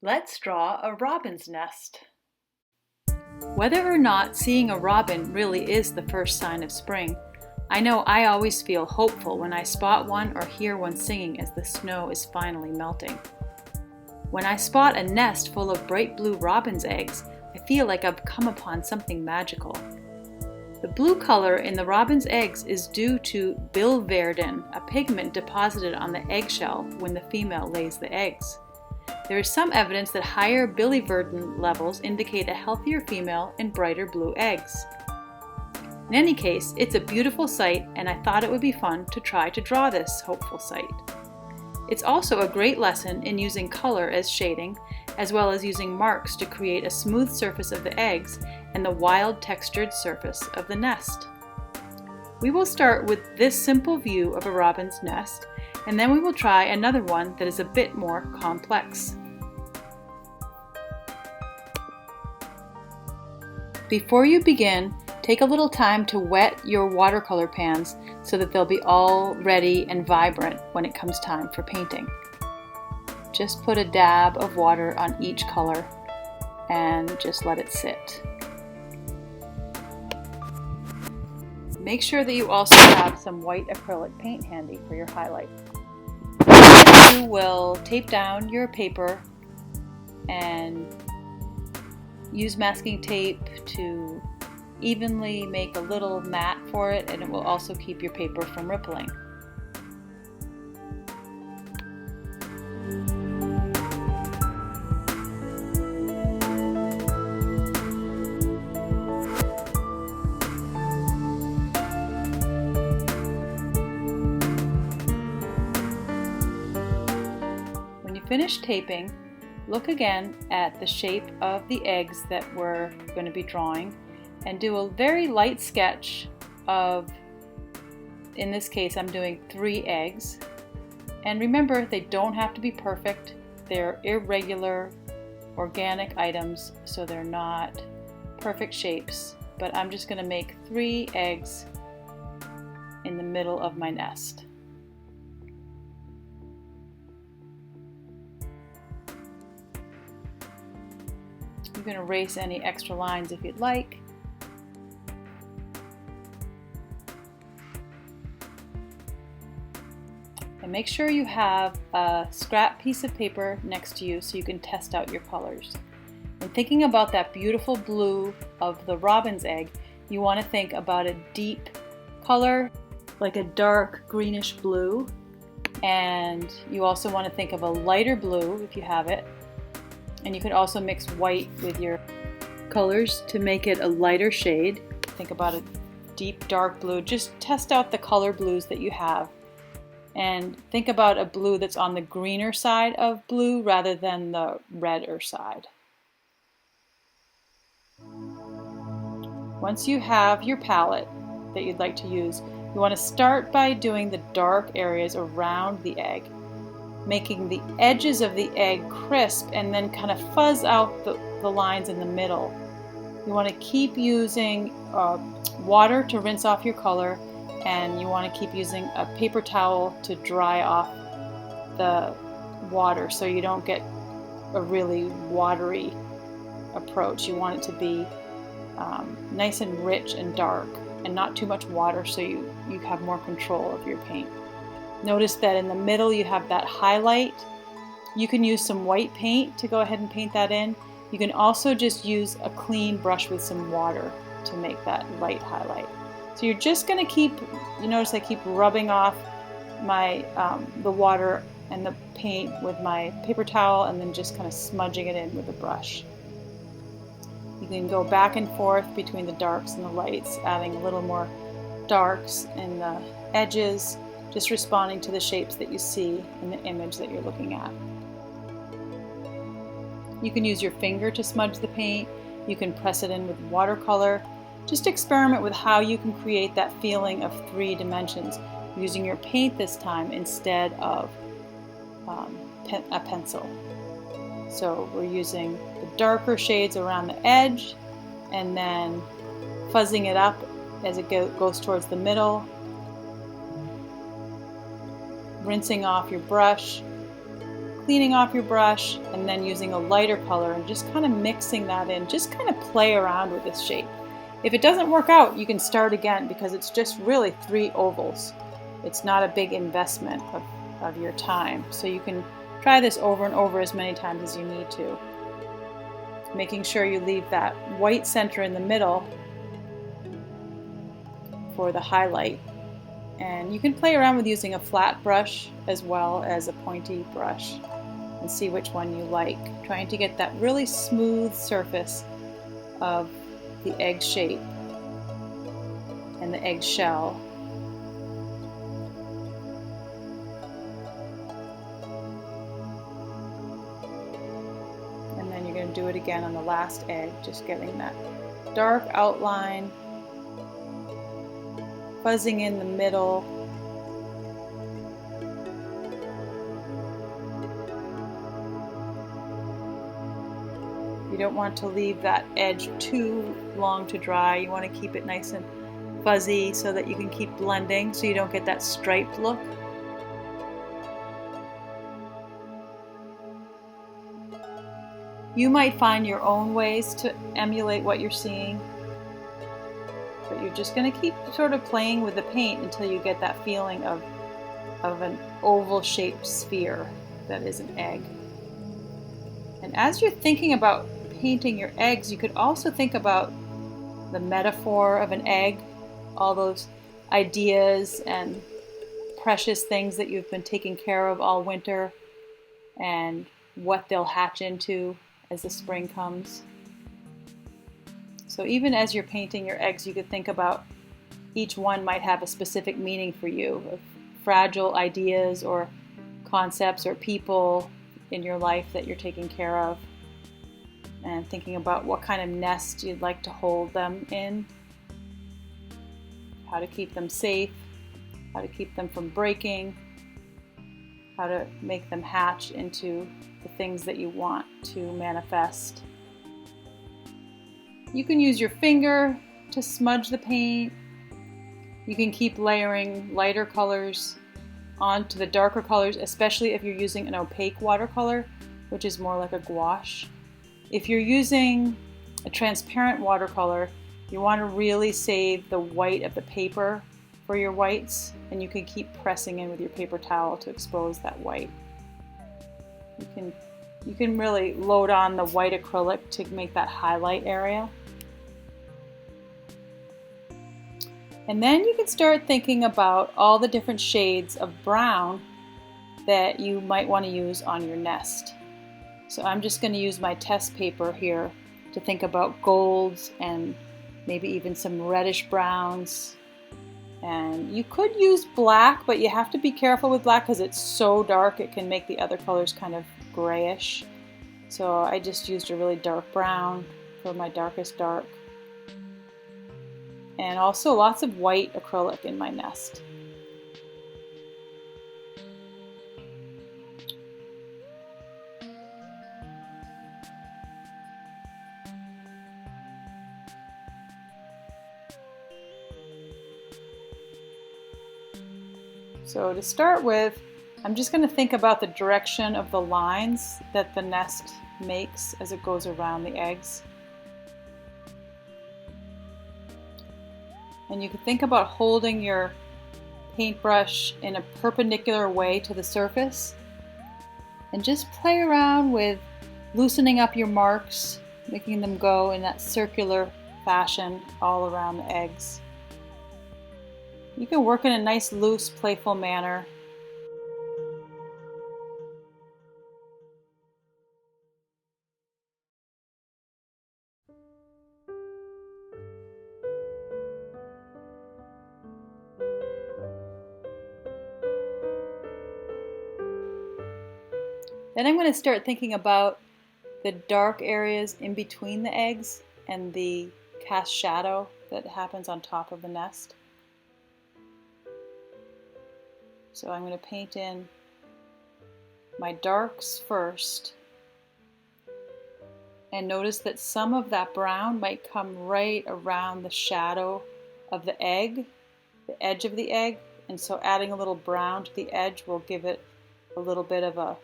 Let's draw a robin's nest. Whether or not seeing a robin really is the first sign of spring, I know I always feel hopeful when I spot one or hear one singing as the snow is finally melting. When I spot a nest full of bright blue robin's eggs, I feel like I've come upon something magical. The blue color in the robin's eggs is due to biliverdin, a pigment deposited on the eggshell when the female lays the eggs. There is some evidence that higher biliverdin levels indicate a healthier female and brighter blue eggs. In any case, it's a beautiful sight, and I thought it would be fun to try to draw this hopeful sight. It's also a great lesson in using color as shading, as well as using marks to create a smooth surface of the eggs and the wild textured surface of the nest. We will start with this simple view of a robin's nest, and then we will try another one that is a bit more complex. Before you begin, take a little time to wet your watercolor pans so that they'll be all ready and vibrant when it comes time for painting. Just put a dab of water on each color and just let it sit. Make sure that you also have some white acrylic paint handy for your highlight. You will tape down your paper and use masking tape to evenly make a little mat for it, and it will also keep your paper from rippling. When you finish taping, look again at the shape of the eggs that we're going to be drawing and do a very light sketch of, in this case, I'm doing 3 eggs. And remember, they don't have to be perfect. They're irregular, organic items, so they're not perfect shapes. But I'm just going to make 3 eggs in the middle of my nest. You can erase any extra lines if you'd like. And make sure you have a scrap piece of paper next to you so you can test out your colors. When thinking about that beautiful blue of the robin's egg, you want to think about a deep color, like a dark greenish blue. And you also want to think of a lighter blue if you have it. And you can also mix white with your colors to make it a lighter shade. Think about a deep dark blue. Just test out the color blues that you have. And think about a blue that's on the greener side of blue rather than the redder side. Once you have your palette that you'd like to use, you want to start by doing the dark areas around the egg, making the edges of the egg crisp and then kind of fuzz out the lines in the middle. You want to keep using water to rinse off your color, and you want to keep using a paper towel to dry off the water so you don't get a really watery approach. You want it to be nice and rich and dark and not too much water so you have more control of your paint. Notice that in the middle you have that highlight. You can use some white paint to go ahead and paint that in. You can also just use a clean brush with some water to make that light highlight. So you're just going to keep, you notice I keep rubbing off my the water and the paint with my paper towel and then just kind of smudging it in with a brush. You can go back and forth between the darks and the lights, adding a little more darks in the edges, just responding to the shapes that you see in the image that you're looking at. You can use your finger to smudge the paint. You can press it in with watercolor. Just experiment with how you can create that feeling of 3 dimensions using your paint this time instead of a pencil. So we're using the darker shades around the edge and then fuzzing it up as it goes towards the middle, rinsing off your brush, cleaning off your brush and then using a lighter color and just kind of mixing that in. Just kind of play around with this shape. If it doesn't work out, you can start again because it's just really 3 ovals. It's not a big investment of your time. So you can try this over and over as many times as you need to. Making sure you leave that white center in the middle for the highlight. And you can play around with using a flat brush as well as a pointy brush and see which one you like. Trying to get that really smooth surface of the egg shape and the egg shell. And then you're going to do it again on the last egg, just getting that dark outline, fuzzing in the middle. You don't want to leave that edge too long to dry. You want to keep it nice and fuzzy so that you can keep blending so you don't get that striped look. You might find your own ways to emulate what you're seeing, but you're just going to keep sort of playing with the paint until you get that feeling of an oval-shaped sphere that is an egg. And as you're thinking about painting your eggs, you could also think about the metaphor of an egg, all those ideas and precious things that you've been taking care of all winter, and what they'll hatch into as the spring comes. So even as you're painting your eggs, you could think about each one might have a specific meaning for you, of fragile ideas or concepts or people in your life that you're taking care of, and thinking about what kind of nest you'd like to hold them in, how to keep them safe, how to keep them from breaking, how to make them hatch into the things that you want to manifest. You can use your finger to smudge the paint. You can keep layering lighter colors onto the darker colors, especially if you're using an opaque watercolor, which is more like a gouache. If you're using a transparent watercolor, you want to really save the white of the paper for your whites, and you can keep pressing in with your paper towel to expose that white. You can really load on the white acrylic to make that highlight area. And then you can start thinking about all the different shades of brown that you might want to use on your nest. So I'm just going to use my test paper here to think about golds and maybe even some reddish browns. And you could use black, but you have to be careful with black because it's so dark it can make the other colors kind of grayish. So I just used a really dark brown for my darkest dark. And also lots of white acrylic in my nest. So to start with, I'm just going to think about the direction of the lines that the nest makes as it goes around the eggs. And you can think about holding your paintbrush in a perpendicular way to the surface and just play around with loosening up your marks, making them go in that circular fashion all around the eggs. You can work in a nice, loose, playful manner. Then I'm going to start thinking about the dark areas in between the eggs and the cast shadow that happens on top of the nest. So I'm going to paint in my darks first, and notice that some of that brown might come right around the shadow of the egg, the edge of the egg, and so adding a little brown to the edge will give it a little bit of a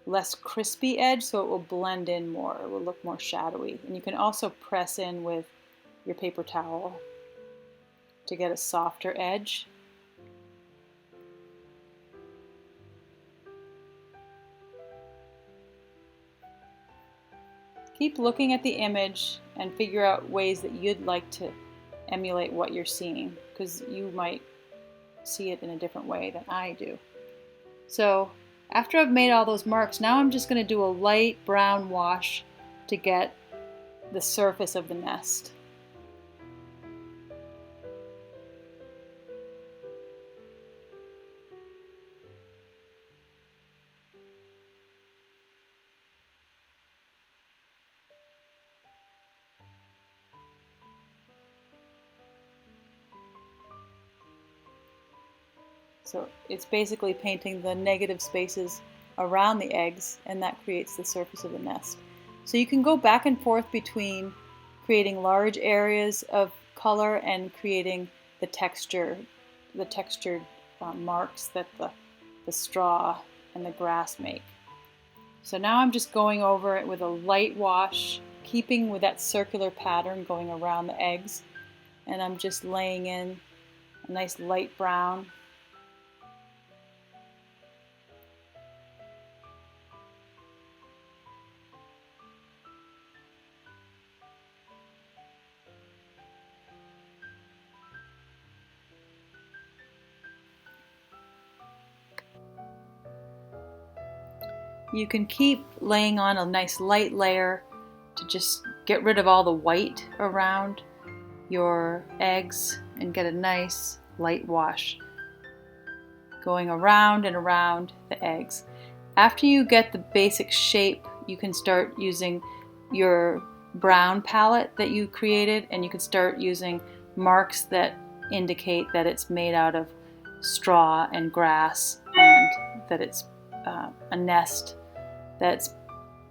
less crispy edge, so it will blend in more. It will look more shadowy. And you can also press in with your paper towel to get a softer edge. Keep looking at the image and figure out ways that you'd like to emulate what you're seeing, because you might see it in a different way than I do. So after I've made all those marks, now I'm just going to do a light brown wash to get the surface of the nest. So it's basically painting the negative spaces around the eggs, and that creates the surface of the nest. So you can go back and forth between creating large areas of color and creating the textured marks that the straw and the grass make. So now I'm just going over it with a light wash, keeping with that circular pattern going around the eggs, and I'm just laying in a nice light brown. You can keep laying on a nice light layer to just get rid of all the white around your eggs and get a nice light wash going around and around the eggs. After you get the basic shape, you can start using your brown palette that you created, and you can start using marks that indicate that it's made out of straw and grass, and that it's a nest that's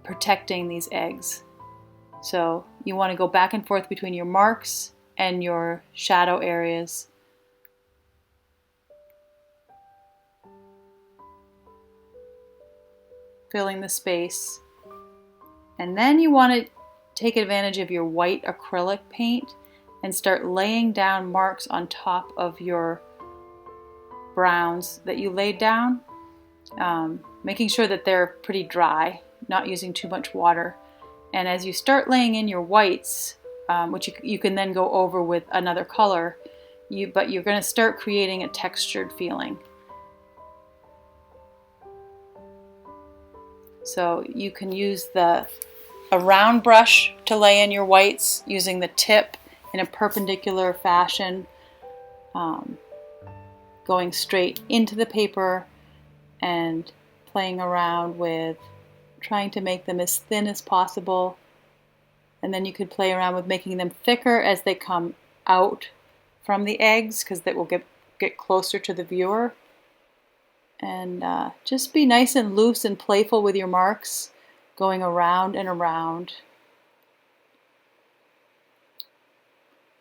protecting these eggs. So you want to go back and forth between your marks and your shadow areas. Filling the space. And then you want to take advantage of your white acrylic paint and start laying down marks on top of your browns that you laid down. Making sure that they're pretty dry, not using too much water. And as you start laying in your whites, which you can then go over with another color, but you're going to start creating a textured feeling. So you can use a round brush to lay in your whites, using the tip in a perpendicular fashion, going straight into the paper and playing around with trying to make them as thin as possible. And then you could play around with making them thicker as they come out from the eggs, because that will get closer to the viewer. And just be nice and loose and playful with your marks, going around and around.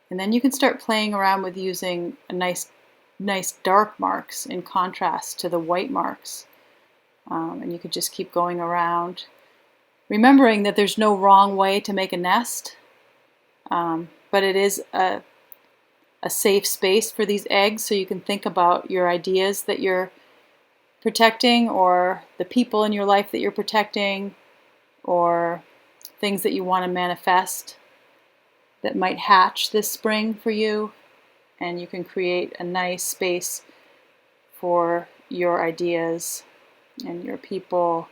And then you can start playing around with using a nice dark marks in contrast to the white marks. And you could just keep going around, remembering that there's no wrong way to make a nest, but it is a safe space for these eggs, so you can think about your ideas that you're protecting, or the people in your life that you're protecting, or things that you want to manifest that might hatch this spring for you, and you can create a nice space for your ideas and your people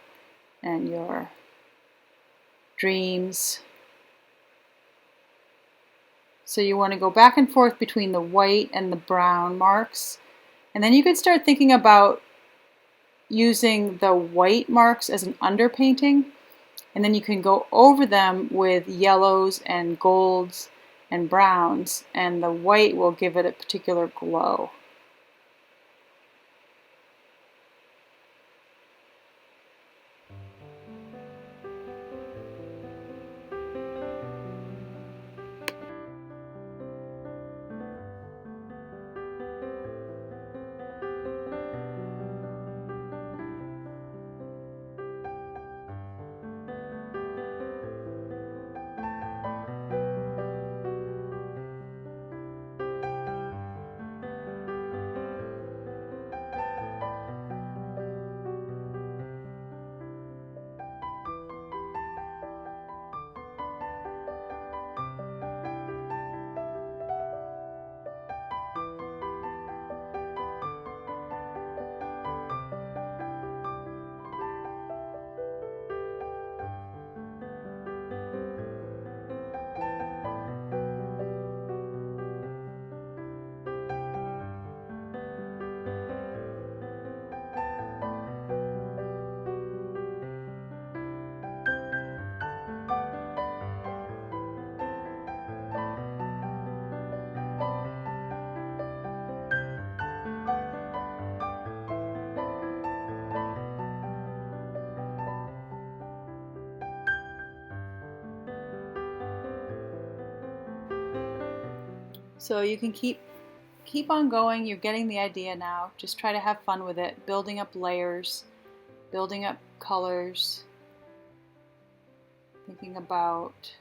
and your dreams. So you want to go back and forth between the white and the brown marks, and then you can start thinking about using the white marks as an underpainting, and then you can go over them with yellows and golds and browns, and the white will give it a particular glow. So you can keep on going. You're getting the idea now. Just try to have fun with it, building up layers, building up colors, thinking about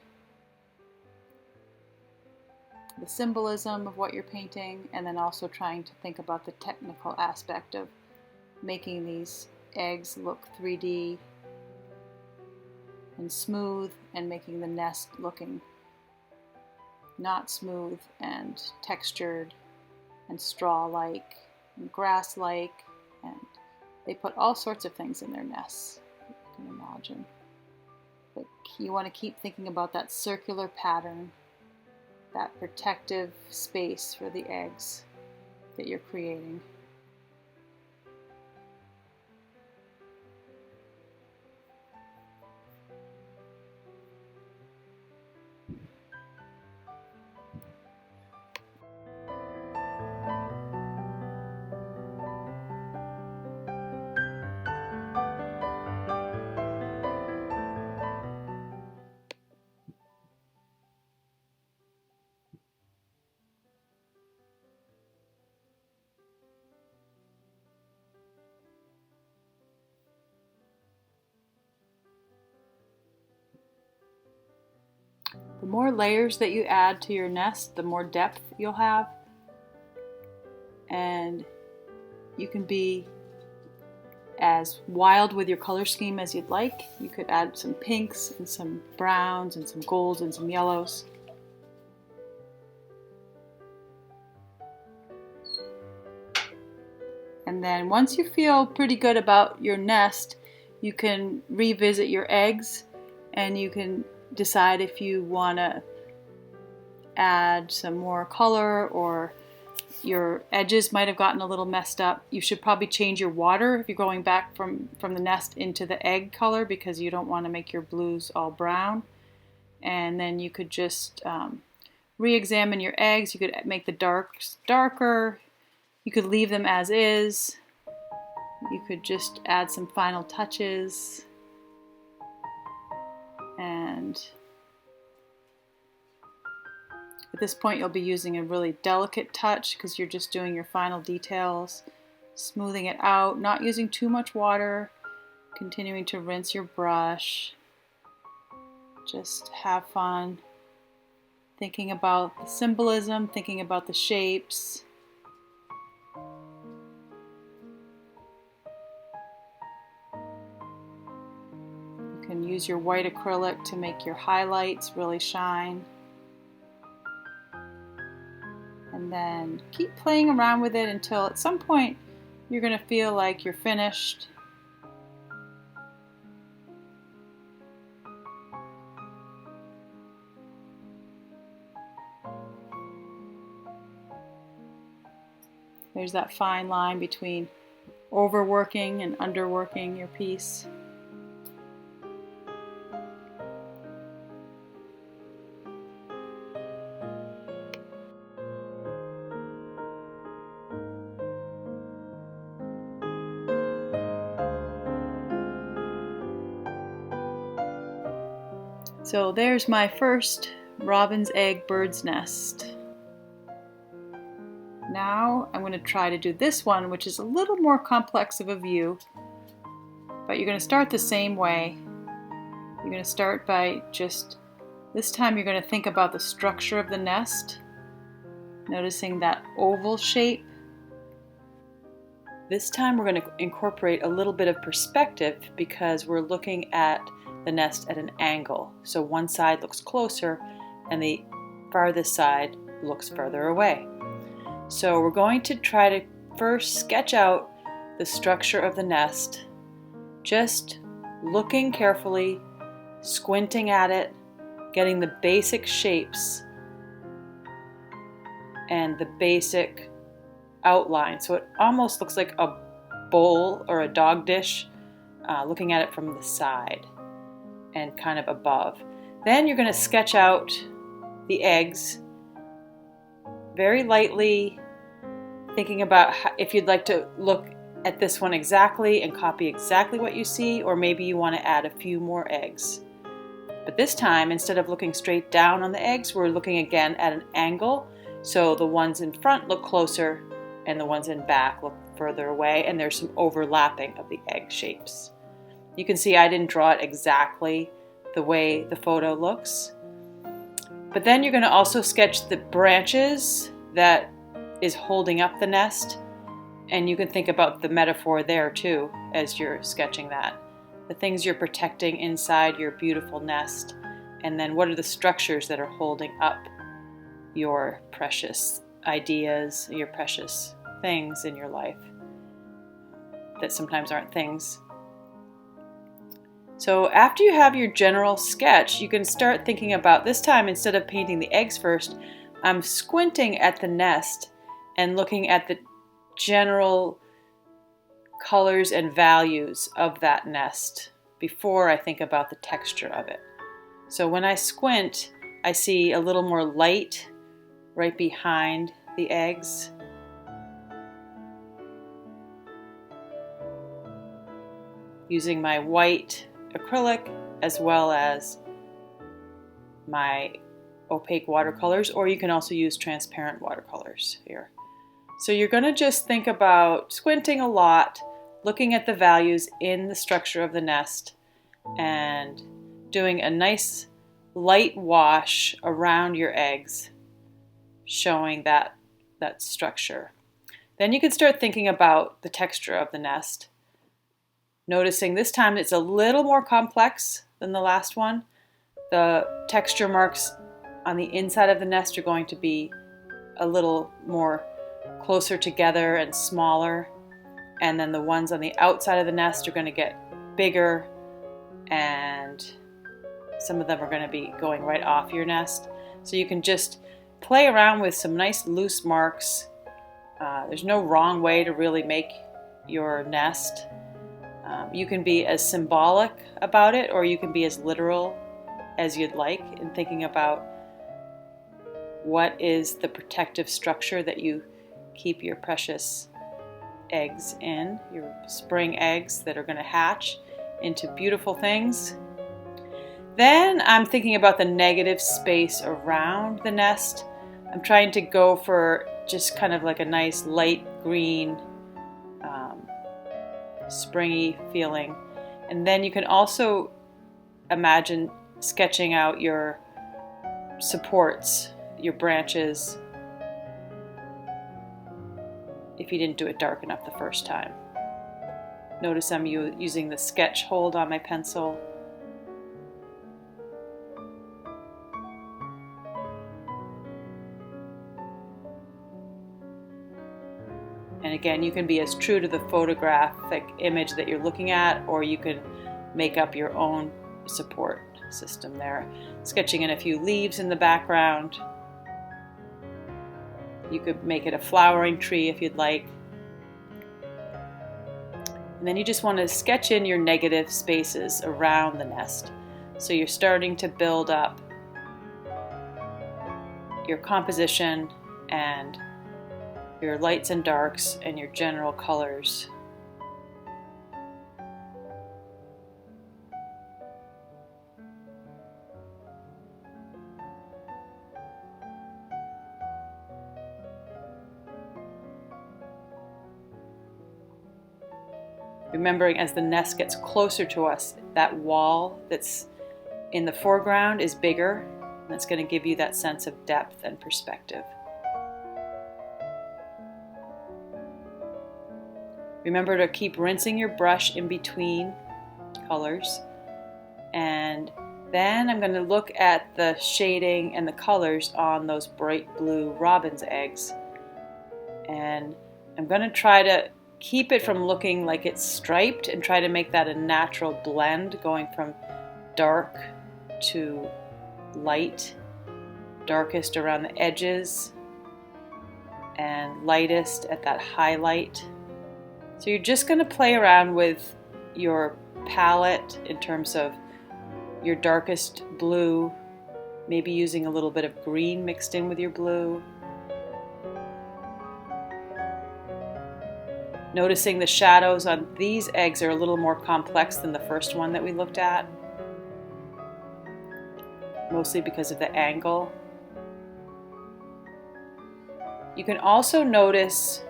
the symbolism of what you're painting, and then also trying to think about the technical aspect of making these eggs look 3D and smooth, and making the nest looking not smooth and textured and straw-like and grass-like, and they put all sorts of things in their nests, you can imagine. But you want to keep thinking about that circular pattern, that protective space for the eggs that you're creating. The more layers that you add to your nest, the more depth you'll have, and you can be as wild with your color scheme as you'd like. You could add some pinks and some browns and some golds and some yellows. And then once you feel pretty good about your nest, you can revisit your eggs, and you can decide if you want to add some more color, or your edges might have gotten a little messed up. You should probably change your water if you're going back from the nest into the egg color, because you don't want to make your blues all brown. And then you could just re-examine your eggs. You could make the darks darker. You could leave them as is. You could just add some final touches. And at this point you'll be using a really delicate touch, because you're just doing your final details, smoothing it out, not using too much water, continuing to rinse your brush. Just have fun thinking about the symbolism, thinking about the shapes. You can use your white acrylic to make your highlights really shine. And then keep playing around with it until at some point you're going to feel like you're finished. There's that fine line between overworking and underworking your piece. So there's my first robin's egg bird's nest. Now I'm going to try to do this one, which is a little more complex of a view, but you're going to start the same way. You're going to start by this time you're going to think about the structure of the nest, noticing that oval shape. This time we're going to incorporate a little bit of perspective, because we're looking at the nest at an angle. So one side looks closer and the farthest side looks further away. So we're going to try to first sketch out the structure of the nest, just looking carefully, squinting at it, getting the basic shapes and the basic outline. So it almost looks like a bowl or a dog dish, looking at it from the side and kind of above. Then you're going to sketch out the eggs very lightly, thinking about if you'd like to look at this one exactly and copy exactly what you see, or maybe you want to add a few more eggs. But this time, instead of looking straight down on the eggs, we're looking again at an angle. So the ones in front look closer and the ones in back look further away, and there's some overlapping of the egg shapes. You can see I didn't draw it exactly the way the photo looks. But then you're going to also sketch the branches that is holding up the nest, and you can think about the metaphor there too as you're sketching that. The things you're protecting inside your beautiful nest, and then what are the structures that are holding up your precious ideas, your precious things in your life that sometimes aren't things. So after you have your general sketch, you can start thinking about, this time instead of painting the eggs first, I'm squinting at the nest and looking at the general colors and values of that nest before I think about the texture of it. So when I squint, I see a little more light right behind the eggs. Using my white acrylic as well as my opaque watercolors, or you can also use transparent watercolors here. So you're going to just think about squinting a lot, looking at the values in the structure of the nest, and doing a nice light wash around your eggs, showing that structure. Then you can start thinking about the texture of the nest. Noticing this time it's a little more complex than the last one. The texture marks on the inside of the nest are going to be a little more closer together and smaller. And then the ones on the outside of the nest are going to get bigger, and some of them are going to be going right off your nest. So you can just play around with some nice loose marks. There's no wrong way to really make your nest. You can be as symbolic about it, or you can be as literal as you'd like in thinking about what is the protective structure that you keep your precious eggs in, your spring eggs that are going to hatch into beautiful things. Then I'm thinking about the negative space around the nest. I'm trying to go for just kind of like a nice light green, springy feeling. And then you can also imagine sketching out your supports, your branches, if you didn't do it dark enough the first time. Notice I'm using the sketch hold on my pencil. And again, you can be as true to the photographic image that you're looking at, or you can make up your own support system there. Sketching in a few leaves in the background. You could make it a flowering tree if you'd like. And then you just want to sketch in your negative spaces around the nest. So you're starting to build up your composition and your lights and darks and your general colors. Remembering as the nest gets closer to us, that wall that's in the foreground is bigger, and that's going to give you that sense of depth and perspective. Remember to keep rinsing your brush in between colors. And then I'm going to look at the shading and the colors on those bright blue robin's eggs. And I'm going to try to keep it from looking like it's striped and try to make that a natural blend, going from dark to light, darkest around the edges and lightest at that highlight. So you're just going to play around with your palette in terms of your darkest blue, maybe using a little bit of green mixed in with your blue. Noticing the shadows on these eggs are a little more complex than the first one that we looked at, mostly because of the angle. You can also notice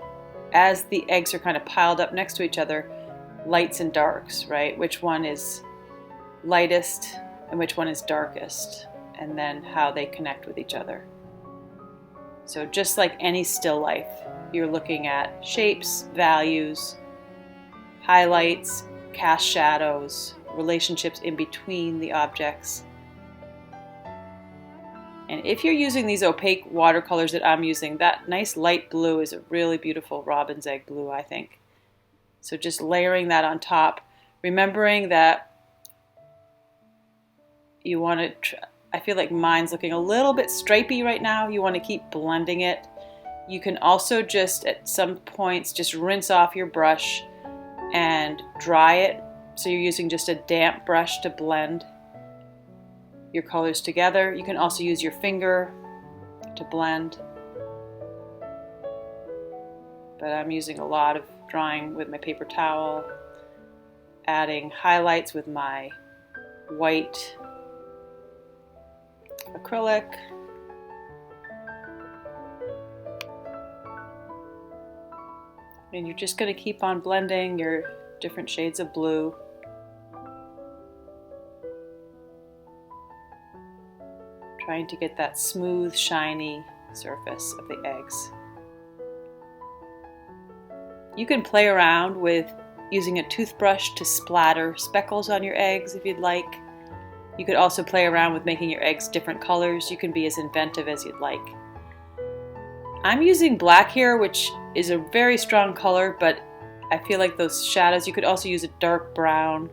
as the eggs are kind of piled up next to each other, lights and darks, right? Which one is lightest and which one is darkest, and then how they connect with each other. So just like any still life, you're looking at shapes, values, highlights, cast shadows, relationships in between the objects. And if you're using these opaque watercolors that I'm using, that nice light blue is a really beautiful robin's egg blue, I think. So just layering that on top, remembering that you want to, I feel like mine's looking a little bit stripy right now. You want to keep blending it. You can also just at some points just rinse off your brush and dry it. So you're using just a damp brush to blend your colors together. You can also use your finger to blend. But I'm using a lot of drawing with my paper towel, adding highlights with my white acrylic. And you're just going to keep on blending your different shades of blue. Trying to get that smooth, shiny surface of the eggs. You can play around with using a toothbrush to splatter speckles on your eggs if you'd like. You could also play around with making your eggs different colors. You can be as inventive as you'd like. I'm using black here, which is a very strong color, but I feel like those shadows, you could also use a dark brown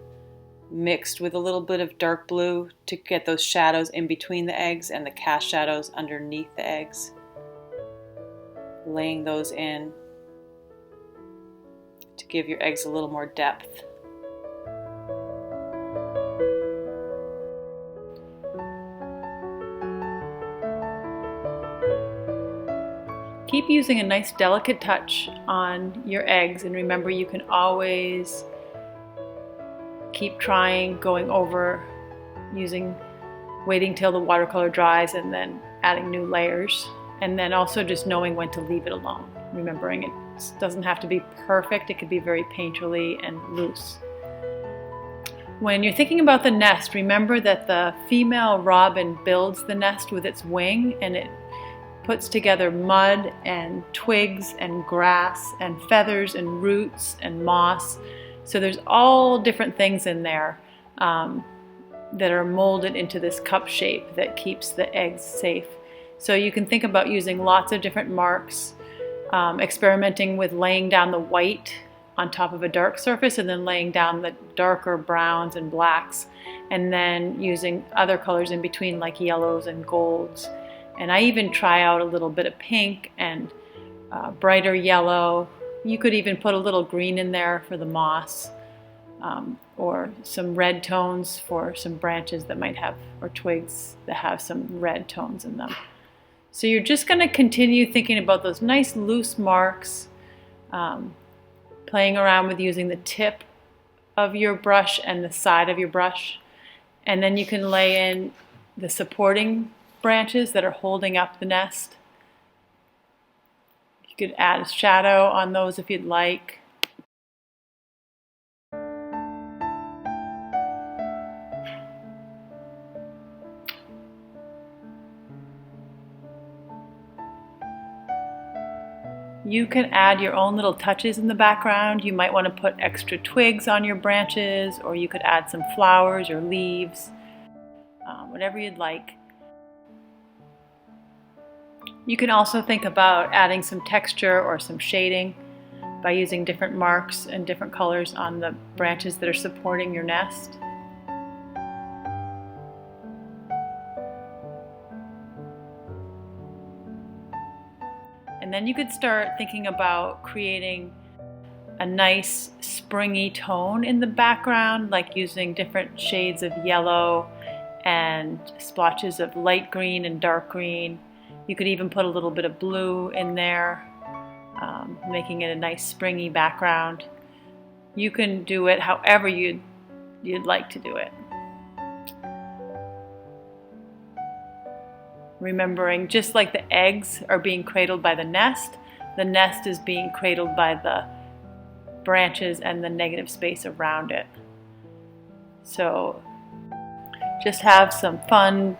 mixed with a little bit of dark blue to get those shadows in between the eggs and the cast shadows underneath the eggs. Laying those in to give your eggs a little more depth. Keep using a nice delicate touch on your eggs, and remember you can always keep trying, going over, waiting till the watercolor dries and then adding new layers, and then also just knowing when to leave it alone. Remembering it doesn't have to be perfect, it could be very painterly and loose. When you're thinking about the nest, remember that the female robin builds the nest with its wing, and it puts together mud and twigs and grass and feathers and roots and moss. So there's all different things in there that are molded into this cup shape that keeps the eggs safe. So you can think about using lots of different marks, experimenting with laying down the white on top of a dark surface and then laying down the darker browns and blacks, and then using other colors in between like yellows and golds. And I even try out a little bit of pink and brighter yellow. You could even put a little green in there for the moss, or some red tones for some branches that might have, or twigs that have some red tones in them. So you're just going to continue thinking about those nice loose marks, playing around with using the tip of your brush and the side of your brush. And then you can lay in the supporting branches that are holding up the nest. You could add a shadow on those if you'd like. You can add your own little touches in the background. You might want to put extra twigs on your branches, or you could add some flowers or leaves, whatever you'd like. You can also think about adding some texture or some shading by using different marks and different colors on the branches that are supporting your nest. And then you could start thinking about creating a nice springy tone in the background, like using different shades of yellow and splotches of light green and dark green. You could even put a little bit of blue in there, making it a nice springy background. You can do it however you'd like to do it. remembering just like the eggs are being cradled by the nest is being cradled by the branches and the negative space around it. So just have some fun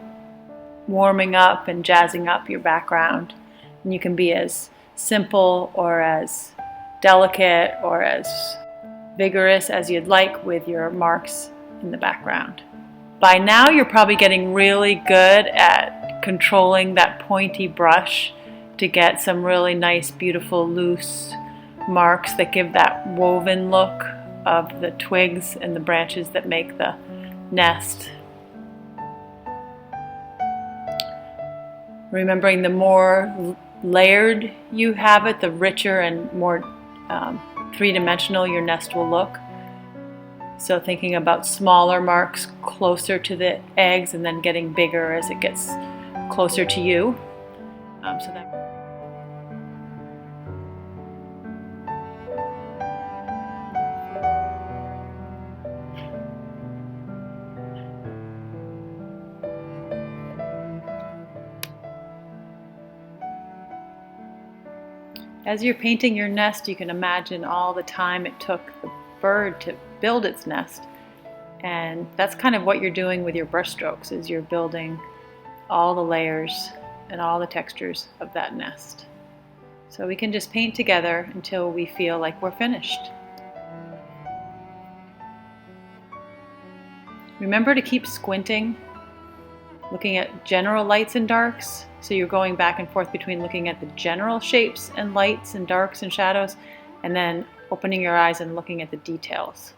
warming up and jazzing up your background. And you can be as simple or as delicate or as vigorous as you'd like with your marks in the background. By now you're probably getting really good at controlling that pointy brush to get some really nice, beautiful, loose marks that give that woven look of the twigs and the branches that make the nest. Remembering the more layered you have it, the richer and more three-dimensional your nest will look. So thinking about smaller marks closer to the eggs and then getting bigger as it gets closer to you. As you're painting your nest, you can imagine all the time it took the bird to build its nest. And that's kind of what you're doing with your brush strokes, is you're building all the layers and all the textures of that nest. So we can just paint together until we feel like we're finished. Remember to keep squinting, looking at general lights and darks. So you're going back and forth between looking at the general shapes and lights and darks and shadows, and then opening your eyes and looking at the details.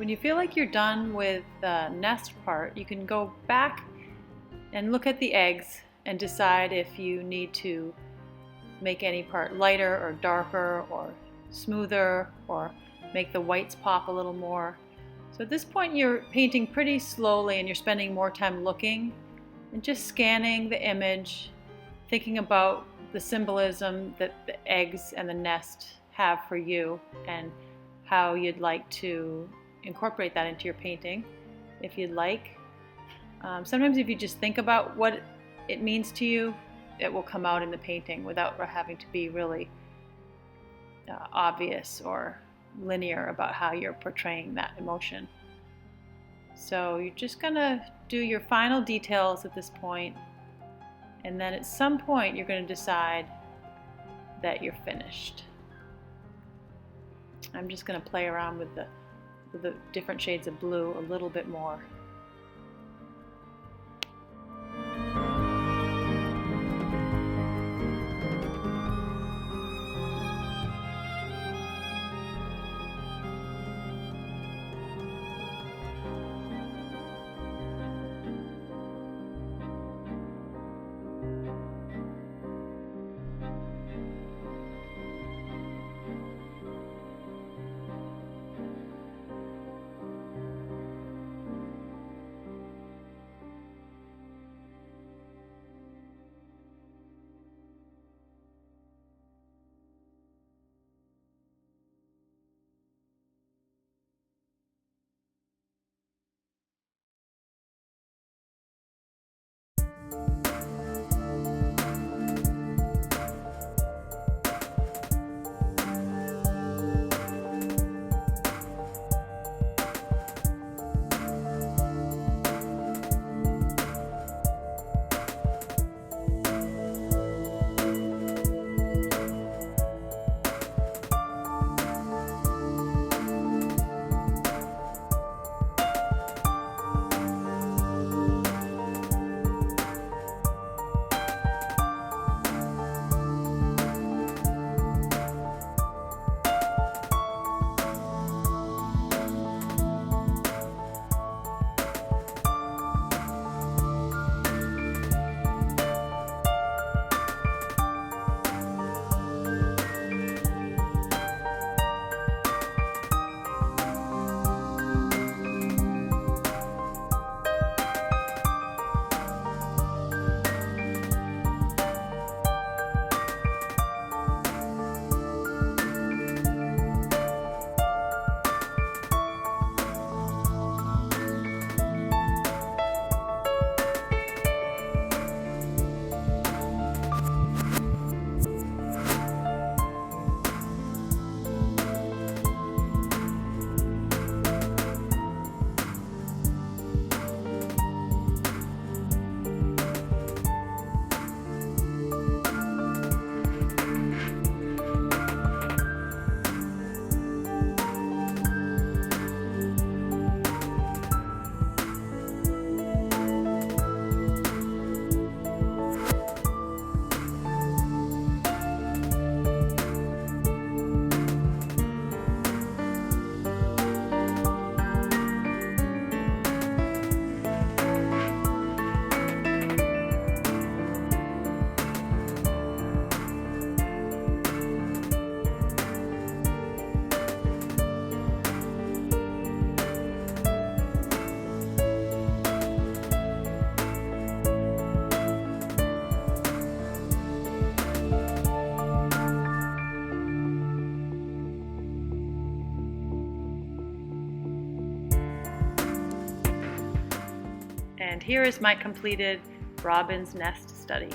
When you feel like you're done with the nest part, you can go back and look at the eggs and decide if you need to make any part lighter or darker or smoother or make the whites pop a little more. So at this point you're painting pretty slowly and you're spending more time looking and just scanning the image, thinking about the symbolism that the eggs and the nest have for you and how you'd like to incorporate that into your painting if you'd like. Sometimes if you just think about what it means to you, it will come out in the painting without having to be really obvious or linear about how you're portraying that emotion. So you're just gonna do your final details at this point, and then at some point you're going to decide that you're finished. I'm just going to play around with the different shades of blue a little bit more. And here is my completed robin's nest study.